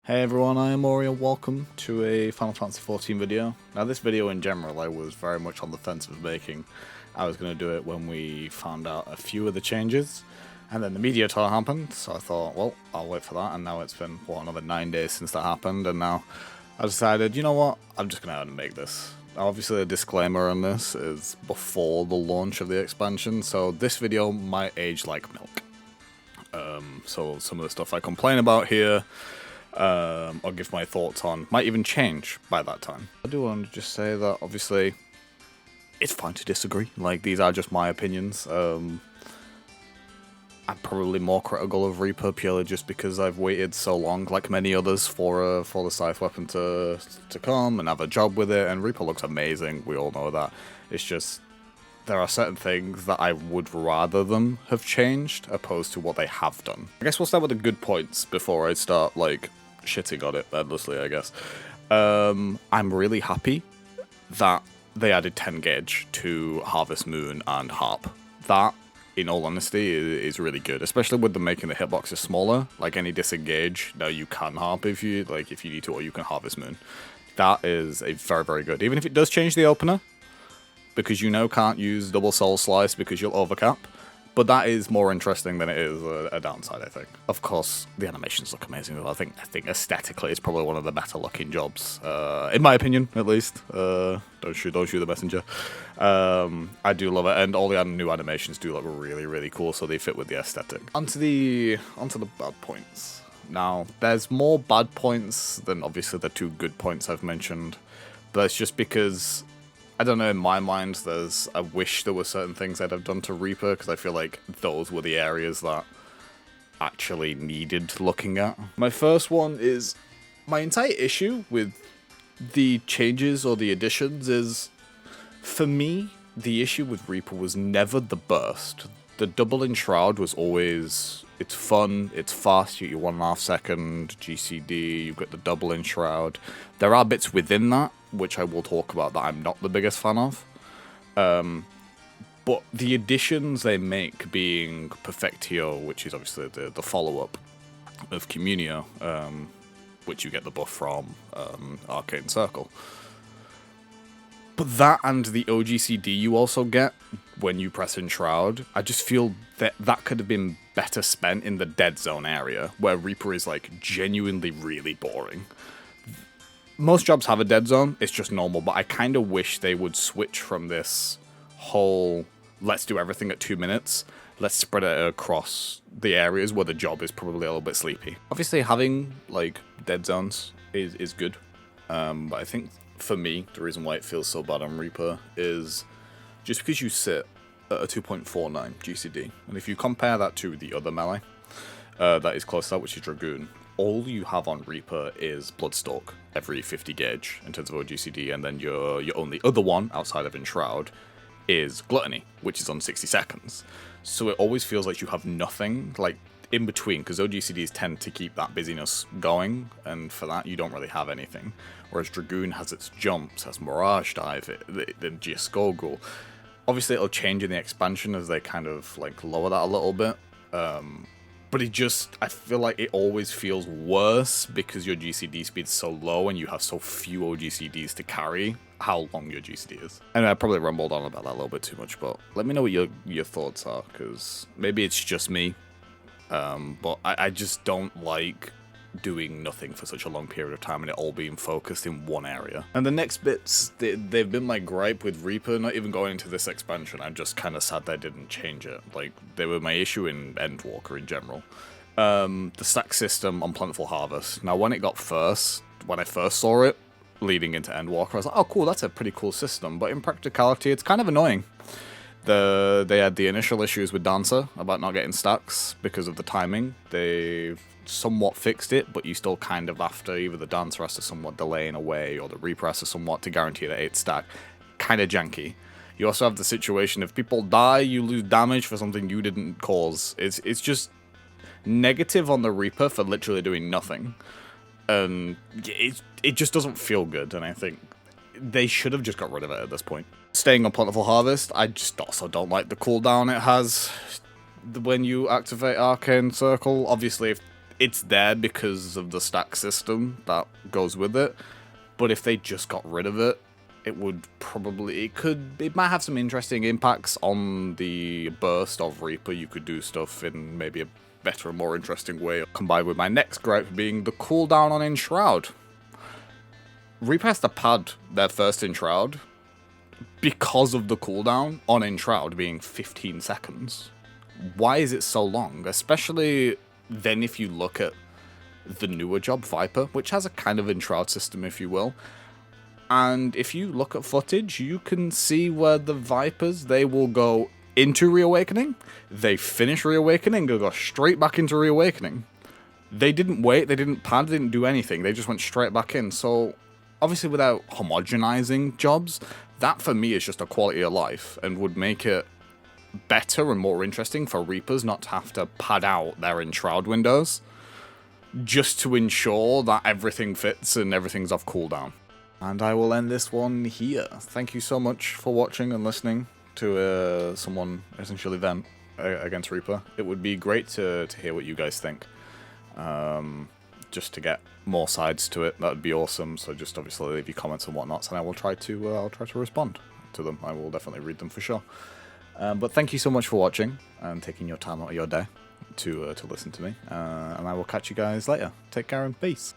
Hey everyone, I am Ori and welcome to a Final Fantasy XIV video. Now this video in general I was very much on the fence of making. I was going to do it when we found out a few of the changes, and then the media tour happened, so I thought, well, I'll wait for that, and now it's been, what, another 9 days since that happened, and now I decided, you know what, I'm just going to make this. Now, obviously a disclaimer on this is before the launch of the expansion, so this video might age like milk. So some of the stuff I complain about here, or give my thoughts on, might even change by that time. I do want to just say that obviously it's fine to disagree, like these are just my opinions. I'm probably more critical of Reaper purely just because I've waited so long, like many others, for the Scythe weapon to come and have a job with it, and Reaper looks amazing, we all know that. It's just, there are certain things that I would rather them have changed, opposed to what they have done. I guess we'll start with the good points before I start, like, shitting on it endlessly, I guess. I'm really happy that they added 10 gauge to Harvest Moon and Harp. That, in all honesty, is really good, especially with them making the hitboxes smaller. Like any disengage, now you can Harp if you need to, or you can Harvest Moon. That is a very, very good. Even if it does change the opener, because you can't use double soul slice because you'll overcap, but that is more interesting than it is a downside, I think. Of course, the animations look amazing. I think aesthetically it's probably one of the better looking jobs, in my opinion, at least. Don't shoot the messenger. I do love it, and all the new animations do look really, really cool, so they fit with the aesthetic. Onto the bad points. Now, there's more bad points than obviously the 2 good points I've mentioned, but it's just because, I don't know, in my mind, I wish there were certain things I'd have done to Reaper, because I feel like those were the areas that actually needed looking at. My first one is, my entire issue with the changes or the additions is, for me, the issue with Reaper was never the burst. The double enshroud was always, it's fun, it's fast, you get your 1.5 second GCD, you get the double enshroud. There are bits within that, which I will talk about, that I'm not the biggest fan of. But the additions they make, being Perfectio, which is obviously the follow-up of Communio, which you get the buff from Arcane Circle. But that and the OGCD you also get when you press Enshroud, I just feel that could have been better spent in the dead zone area, where Reaper is like genuinely really boring. Most jobs have a dead zone, it's just normal, but I kind of wish they would switch from this whole, let's do everything at 2 minutes, let's spread it across the areas where the job is probably a little bit sleepy. Obviously having, like, dead zones is good, but I think, for me, the reason why it feels so bad on Reaper is just because you sit at a 2.49 GCD, and if you compare that to the other melee that is close to that, which is Dragoon, all you have on Reaper is Bloodstalk every 50 gauge in terms of OGCD, and then your only other one outside of Enshroud is Gluttony, which is on 60 seconds. So it always feels like you have nothing like in between, because OGCDs tend to keep that busyness going, and for that you don't really have anything. Whereas Dragoon has its jumps, has Mirage Dive, the Giascogul. Obviously it'll change in the expansion as they kind of like lower that a little bit. But I feel like it always feels worse because your GCD speed's so low and you have so few OGCDs to carry how long your GCD is. And I probably rumbled on about that a little bit too much, but let me know what your thoughts are, because maybe it's just me, but I just don't like doing nothing for such a long period of time and it all being focused in one area. And the next bits, they've been my gripe with Reaper, not even going into this expansion. I'm just kind of sad they didn't change it. Like, they were my issue in Endwalker in general. The stack system on Plentiful Harvest. Now, when I first saw it, leading into Endwalker, I was like, oh cool, that's a pretty cool system, but in practicality, it's kind of annoying. They had the initial issues with Dancer about not getting stacks because of the timing. They somewhat fixed it, but you still kind of have to, either the Dancer has to somewhat delay in a way, or the Reaper has to somewhat to guarantee the 8 stack. Kind of janky. You also have the situation, if people die, you lose damage for something you didn't cause. It's just negative on the Reaper for literally doing nothing. And it just doesn't feel good, and I think they should have just got rid of it at this point. Staying on Plentiful Harvest, I just also don't like the cooldown it has when you activate Arcane Circle. Obviously, it's there because of the stack system that goes with it. But if they just got rid of it, it might have some interesting impacts on the burst of Reaper. You could do stuff in maybe a better and more interesting way, combined with my next gripe being the cooldown on Enshroud. Reaper has to pad their first Enshroud because of the cooldown on Enshroud being 15 seconds. Why is it so long? Especially then if you look at the newer job, Viper, which has a kind of Enshroud system, if you will. And if you look at footage, you can see where the Vipers, they will go into Reawakening, they finish Reawakening, they'll go straight back into Reawakening. They didn't wait, they didn't pad, they didn't do anything, they just went straight back in. So, obviously without homogenizing jobs, that for me is just a quality of life, and would make it better and more interesting for Reapers not to have to pad out their Enshroud windows, just to ensure that everything fits and everything's off cooldown. And I will end this one here. Thank you so much for watching and listening to someone essentially vent against Reaper. It would be great to hear what you guys think. Just to get more sides to it, that would be awesome. So just obviously leave your comments and whatnot, and I will try to respond to them. I will definitely read them for sure. But thank you so much for watching and taking your time out of your day to listen to me. And I will catch you guys later. Take care and peace.